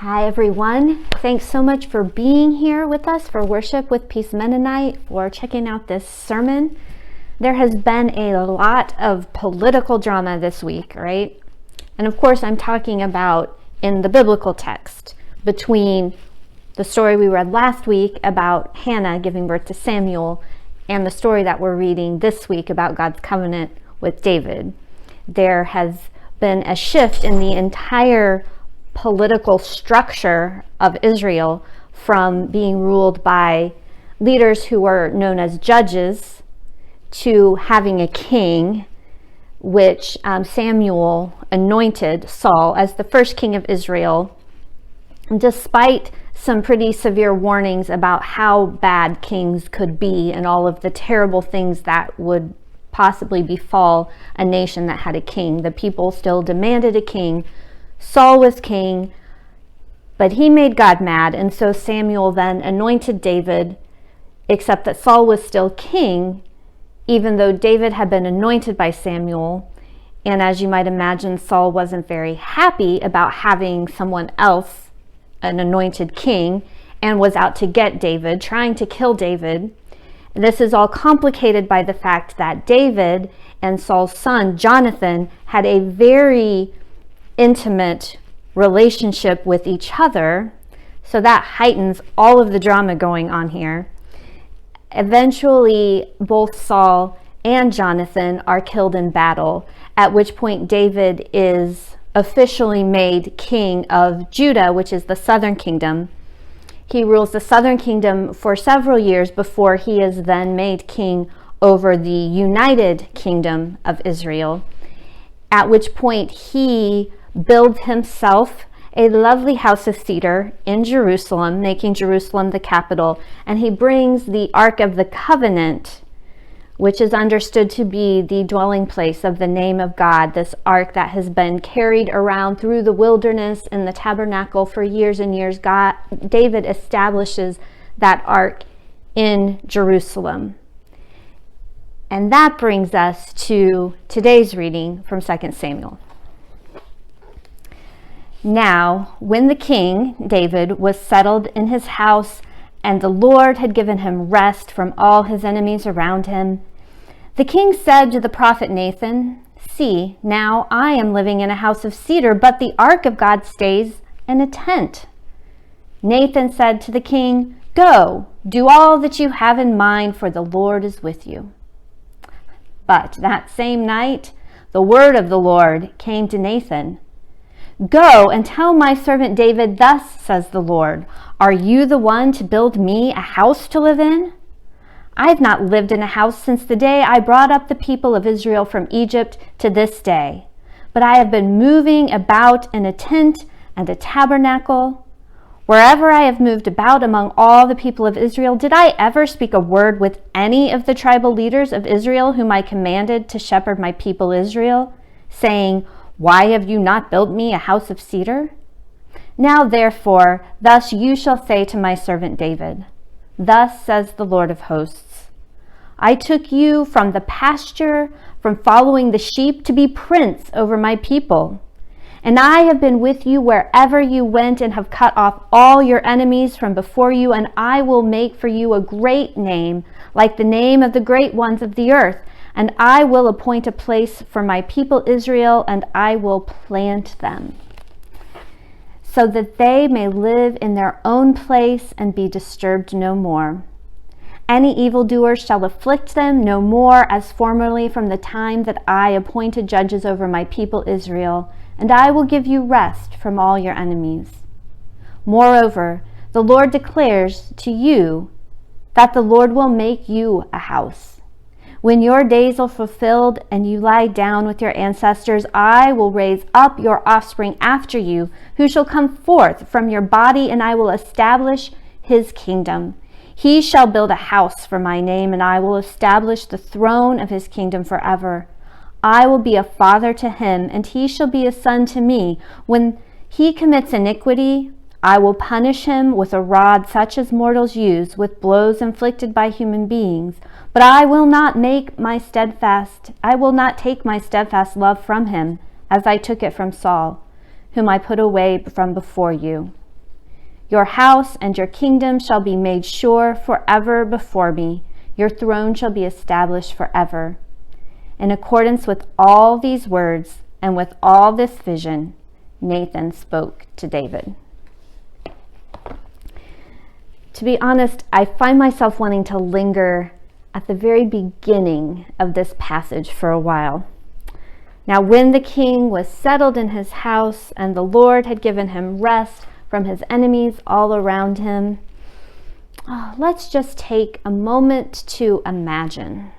Hi everyone. Thanks so much for being here with us for worship with Peace Mennonite, for checking out this sermon. There has been a lot of political drama this week, right? And of course I'm talking about in the biblical text between the story we read last week about Hannah giving birth to Samuel and the story that we're reading this week about God's covenant with David. There has been a shift in the entire political structure of Israel from being ruled by leaders who were known as judges to having a king, which Samuel anointed Saul as the first king of Israel, despite some pretty severe warnings about how bad kings could be and all of the terrible things that would possibly befall a nation that had a king. The people still demanded a king. Saul was king, but he made God mad, and so Samuel then anointed David, except that Saul was still king, even though David had been anointed by Samuel. And as you might imagine, Saul wasn't very happy about having someone else, an anointed king, and was out to get David, trying to kill David. This is all complicated by the fact that David and Saul's son, Jonathan, had a very intimate relationship with each other, so that heightens all of the drama going on here. Eventually, both Saul and Jonathan are killed in battle, at which point David is officially made king of Judah, which is the southern kingdom. He rules the southern kingdom for several years before he is then made king over the united kingdom of Israel, at which point he builds himself a lovely house of cedar in Jerusalem, making Jerusalem the capital, and he brings the Ark of the Covenant, which is understood to be the dwelling place of the name of God, this ark that has been carried around through the wilderness in the tabernacle for years and years. David establishes that ark in Jerusalem. And that brings us to today's reading from 2 Samuel. Now, when the king, David, was settled in his house, and the Lord had given him rest from all his enemies around him, the king said to the prophet Nathan, "See, now I am living in a house of cedar, but the ark of God stays in a tent." Nathan said to the king, "Go, do all that you have in mind, for the Lord is with you." But that same night, the word of the Lord came to Nathan. "Go and tell my servant David, thus says the Lord, are you the one to build me a house to live in? I have not lived in a house since the day I brought up the people of Israel from Egypt to this day, but I have been moving about in a tent and a tabernacle. Wherever I have moved about among all the people of Israel, did I ever speak a word with any of the tribal leaders of Israel whom I commanded to shepherd my people Israel, saying, 'Why have you not built me a house of cedar?' Now therefore, thus you shall say to my servant David, thus says the Lord of hosts, I took you from the pasture, from following the sheep, to be prince over my people. And I have been with you wherever you went and have cut off all your enemies from before you, and I will make for you a great name, like the name of the great ones of the earth. And I will appoint a place for my people Israel, and I will plant them, so that they may live in their own place and be disturbed no more. Any evildoer shall afflict them no more as formerly from the time that I appointed judges over my people Israel, and I will give you rest from all your enemies. Moreover, the Lord declares to you that the Lord will make you a house. When your days are fulfilled and you lie down with your ancestors, I will raise up your offspring after you, who shall come forth from your body, and I will establish his kingdom. He shall build a house for my name, and I will establish the throne of his kingdom forever. I will be a father to him, and he shall be a son to me. When he commits iniquity, I will punish him with a rod such as mortals use, with blows inflicted by human beings. But I will not take my steadfast love from him, as I took it from Saul, whom I put away from before you. Your house and your kingdom shall be made sure forever before me. Your throne shall be established forever." In accordance with all these words and with all this vision, Nathan spoke to David. To be honest, I find myself wanting to linger at the very beginning of this passage for a while. Now, when the king was settled in his house and the Lord had given him rest from his enemies all around him, let's just take a moment to imagine.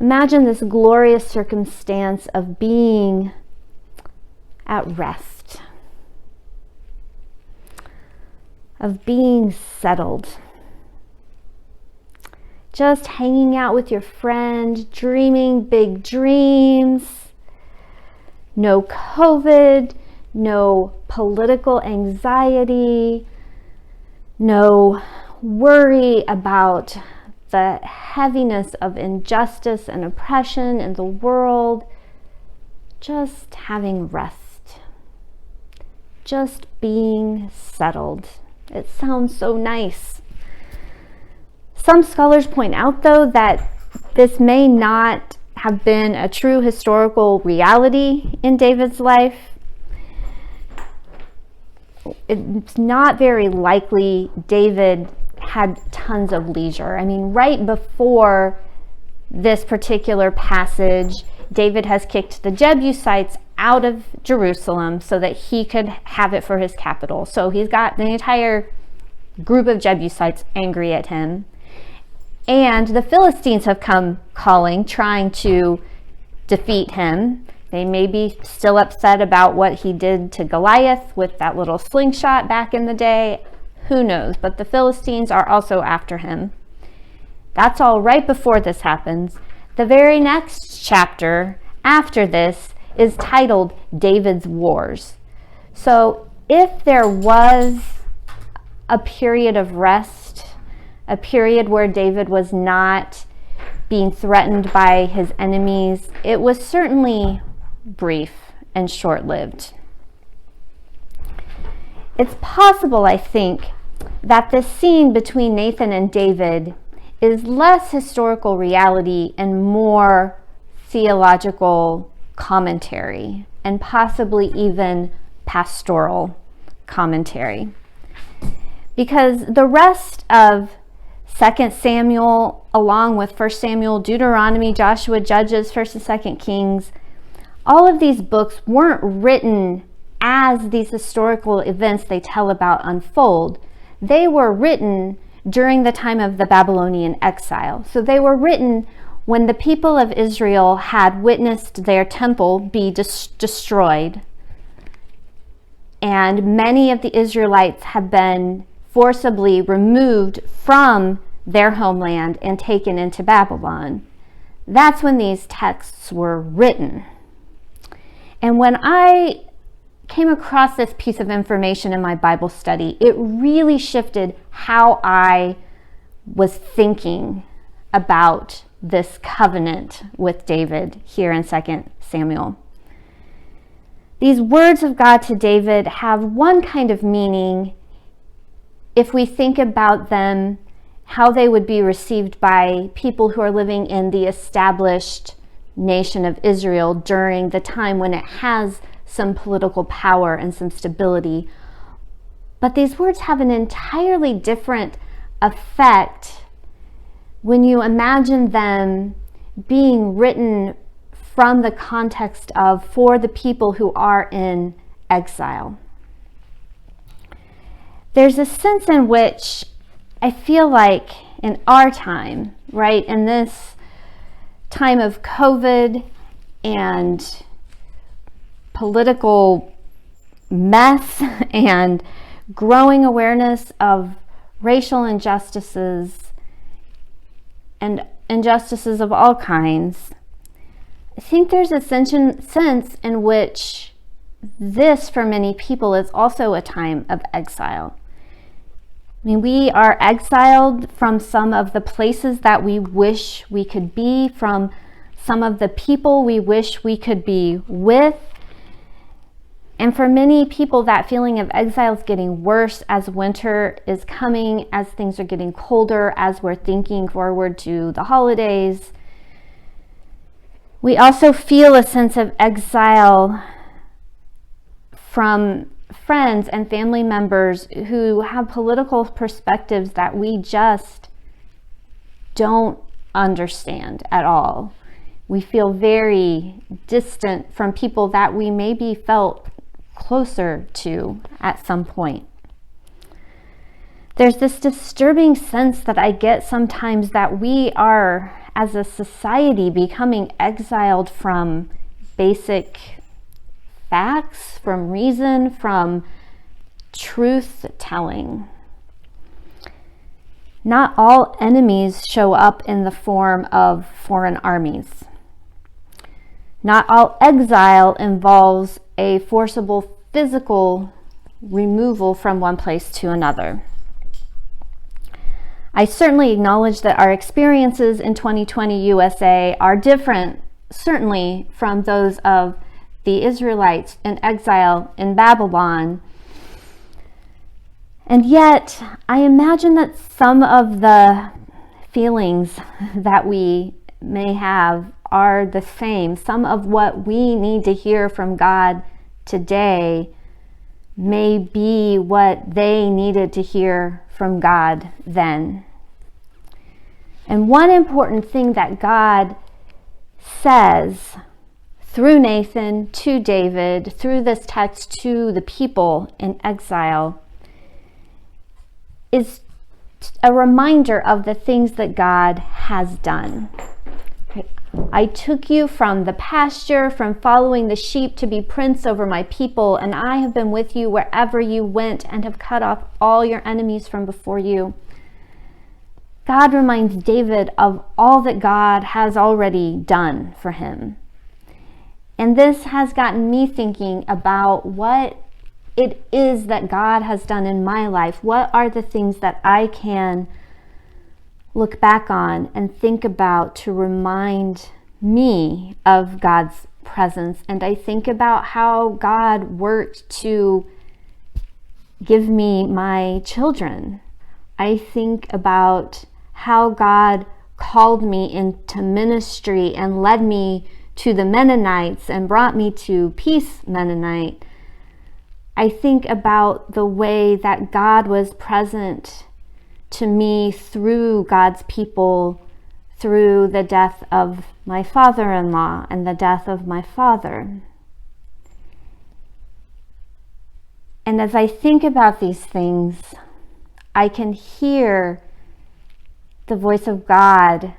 Imagine this glorious circumstance of being at rest, of being settled, just hanging out with your friend, dreaming big dreams, no COVID, no political anxiety, no worry about the heaviness of injustice and oppression in the world, just having rest, just being settled. It sounds so nice. Some scholars point out, though, that this may not have been a true historical reality in David's life. It's not very likely David had tons of leisure. I mean, right before this particular passage, David has kicked the Jebusites out of Jerusalem so that he could have it for his capital. So he's got the entire group of Jebusites angry at him. And the Philistines have come calling, trying to defeat him. They may be still upset about what he did to Goliath with that little slingshot back in the day. Who knows? But the Philistines are also after him. That's all right before this happens. The very next chapter after this is titled David's Wars. So if there was a period of rest, a period where David was not being threatened by his enemies, it was certainly brief and short-lived. It's possible, I think, that this scene between Nathan and David is less historical reality and more theological commentary, and possibly even pastoral commentary. Because the rest of 2 Samuel, along with 1 Samuel, Deuteronomy, Joshua, Judges, 1st and 2nd Kings, all of these books weren't written as these historical events they tell about unfold. They were written during the time of the Babylonian exile. So they were written when the people of Israel had witnessed their temple be destroyed, and many of the Israelites had been forcibly removed from their homeland and taken into Babylon. That's when these texts were written. And when I came across this piece of information in my Bible study, it really shifted how I was thinking about this covenant with David here in 2 Samuel. These words of God to David have one kind of meaning if we think about them, how they would be received by people who are living in the established nation of Israel during the time when it has some political power and some stability. But these words have an entirely different effect when you imagine them being written from the context of for the people who are in exile. There's a sense in which I feel like in our time, right, in this time of COVID and political mess and growing awareness of racial injustices and injustices of all kinds, I think there's a sense in which this, for many people, is also a time of exile. I mean, we are exiled from some of the places that we wish we could be, from some of the people we wish we could be with. And for many people, that feeling of exile is getting worse as winter is coming, as things are getting colder, as we're thinking forward to the holidays. We also feel a sense of exile from friends and family members who have political perspectives that we just don't understand at all. We feel very distant from people that we maybe felt closer to at some point. There's this disturbing sense that I get sometimes that we are, as a society, becoming exiled from basic facts, from reason, from truth telling. Not all enemies show up in the form of foreign armies. Not all exile involves a forcible physical removal from one place to another. I certainly acknowledge that our experiences in 2020 USA are different, certainly, from those of the Israelites in exile in Babylon. And yet, I imagine that some of the feelings that we may have are the same. Some of what we need to hear from God today may be what they needed to hear from God then. And one important thing that God says through Nathan to David, through this text to the people in exile, is a reminder of the things that God has done. I took you from the pasture, from following the sheep, to be prince over my people, and I have been with you wherever you went and have cut off all your enemies from before you. God reminds David of all that God has already done for him. And this has gotten me thinking about what it is that God has done in my life. What are the things that I can look back on and think about to remind me of God's presence? And I think about how God worked to give me my children. I think about how God called me into ministry and led me to the Mennonites and brought me to Peace Mennonite. I think about the way that God was present to me through God's people, through the death of my father-in-law and the death of my father. And as I think about these things, I can hear the voice of God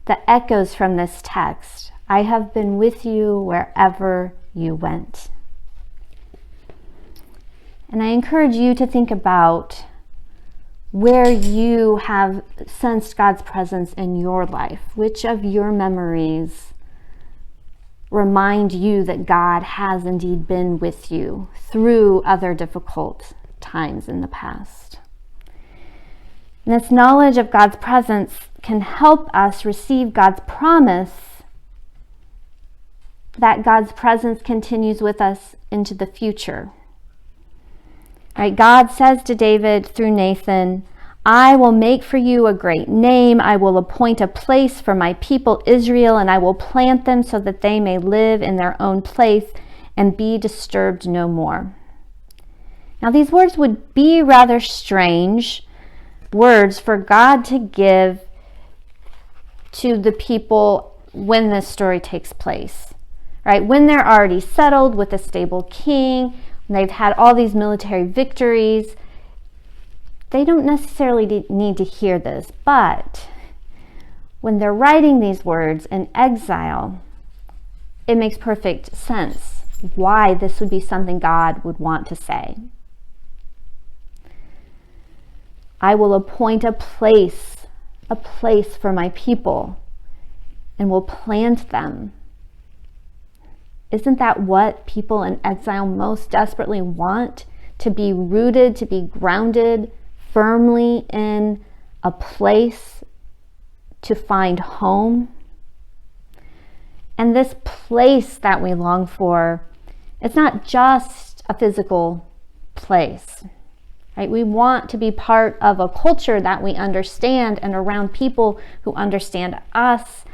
that echoes from this text. I have been with you wherever you went. And I encourage you to think about where you have sensed God's presence in your life. Which of your memories remind you that God has indeed been with you through other difficult times in the past? And this knowledge of God's presence can help us receive God's promise that God's presence continues with us into the future. Right? God says to David through Nathan, I will make for you a great name. I will appoint a place for my people Israel, and I will plant them so that they may live in their own place and be disturbed no more. Now, these words would be rather strange words for God to give to the people when this story takes place, right? When they're already settled with a stable king, when they've had all these military victories, they don't necessarily need to hear this. But when they're writing these words in exile, it makes perfect sense why this would be something God would want to say. I will appoint a place for my people and will plant them. Isn't that what people in exile most desperately want? To be rooted, to be grounded firmly in a place, to find home. And this place that we long for, it's not just a physical place, right? We want to be part of a culture that we understand and around people who understand us.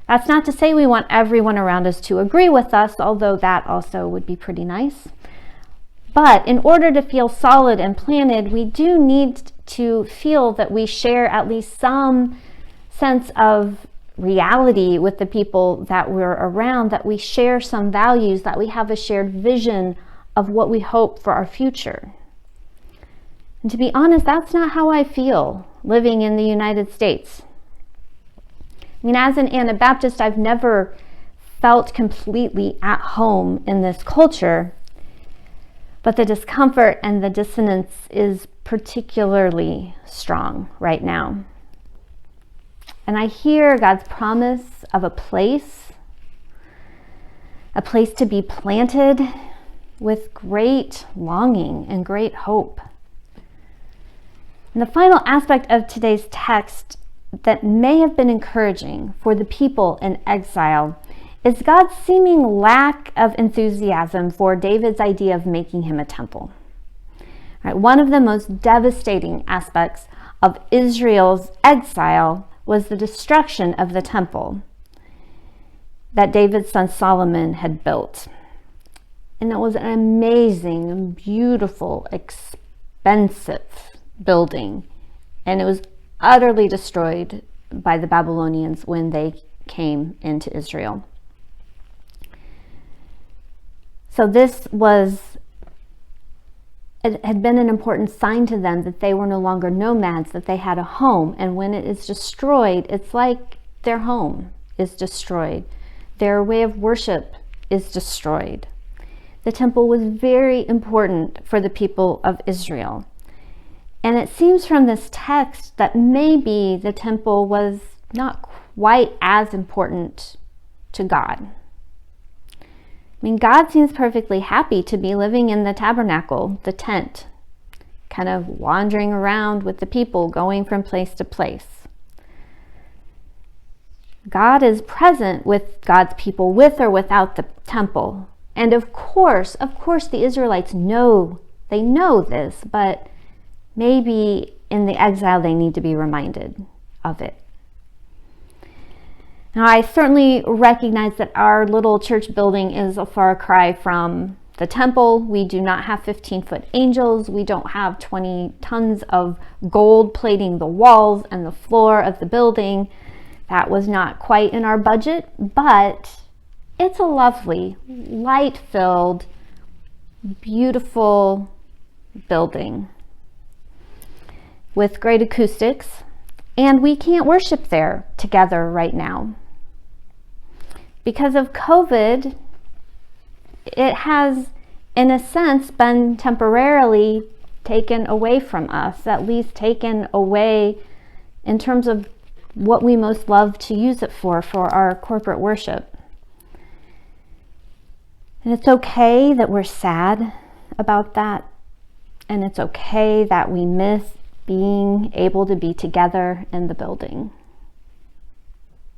That's not to say we want everyone around us to agree with us, although that also would be pretty nice. But in order to feel solid and planted, we do need to feel that we share at least some sense of reality with the people that we're around, that we share some values, that we have a shared vision of what we hope for our future. And to be honest, that's not how I feel living in the United States. I mean, as an Anabaptist, I've never felt completely at home in this culture, but the discomfort and the dissonance is particularly strong right now. And I hear God's promise of a place to be planted with great longing and great hope. And the final aspect of today's text that may have been encouraging for the people in exile is God's seeming lack of enthusiasm for David's idea of making him a temple. Right, one of the most devastating aspects of Israel's exile was the destruction of the temple that David's son Solomon had built. And it was an amazing, beautiful, expensive building. And it was utterly destroyed by the Babylonians when they came into Israel. So it had been an important sign to them that they were no longer nomads, that they had a home. And when it is destroyed, it's like their home is destroyed. Their way of worship is destroyed. The temple was very important for the people of Israel. And it seems from this text that maybe the temple was not quite as important to God. I mean, God seems perfectly happy to be living in the tabernacle, the tent, kind of wandering around with the people, going from place to place. God is present with God's people, with or without the temple. And of course, the Israelites know this, but maybe in the exile they need to be reminded of it. Now, I certainly recognize that our little church building is a far cry from the temple. We do not have 15-foot angels. We don't have 20 tons of gold plating the walls and the floor of the building. That was not quite in our budget, but it's a lovely, light-filled, beautiful building with great acoustics, and we can't worship there together right now. Because of COVID, it has, in a sense, been temporarily taken away from us, at least taken away in terms of what we most love to use it for our corporate worship. And it's okay that we're sad about that, and it's okay that we miss being able to be together in the building.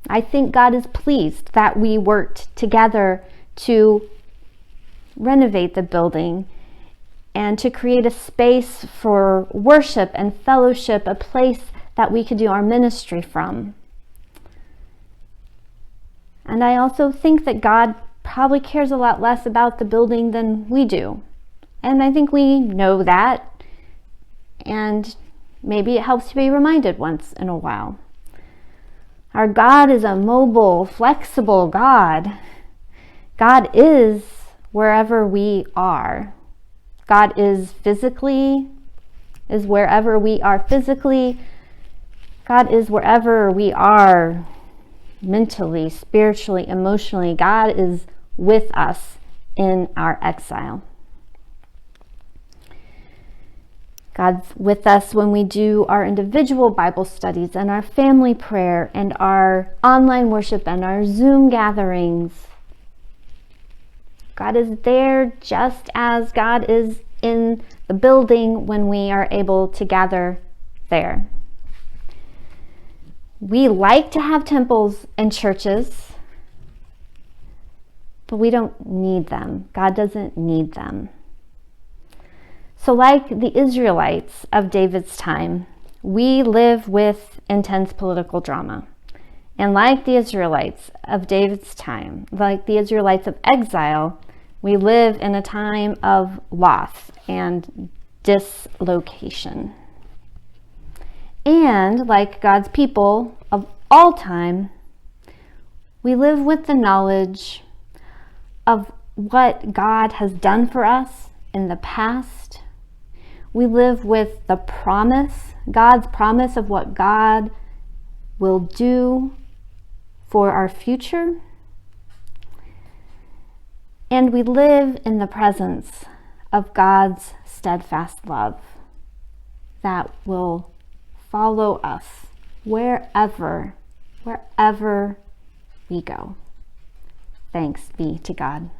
I think God is pleased that we worked together to renovate the building and to create a space for worship and fellowship, a place that we could do our ministry from. And I also think that God probably cares a lot less about the building than we do. And I think we know that, and maybe it helps to be reminded once in a while. Our God is a mobile, flexible God. God is wherever we are. God is wherever we are physically. God is wherever we are mentally, spiritually, emotionally. God is with us in our exile. God's with us when we do our individual Bible studies and our family prayer and our online worship and our Zoom gatherings. God is there just as God is in the building when we are able to gather there. We like to have temples and churches, but we don't need them. God doesn't need them. So like the Israelites of David's time, we live with intense political drama. And like the Israelites of David's time, like the Israelites of exile, we live in a time of loss and dislocation. And like God's people of all time, we live with the knowledge of what God has done for us in the past. We live with the promise, God's promise of what God will do for our future. And we live in the presence of God's steadfast love that will follow us wherever we go. Thanks be to God.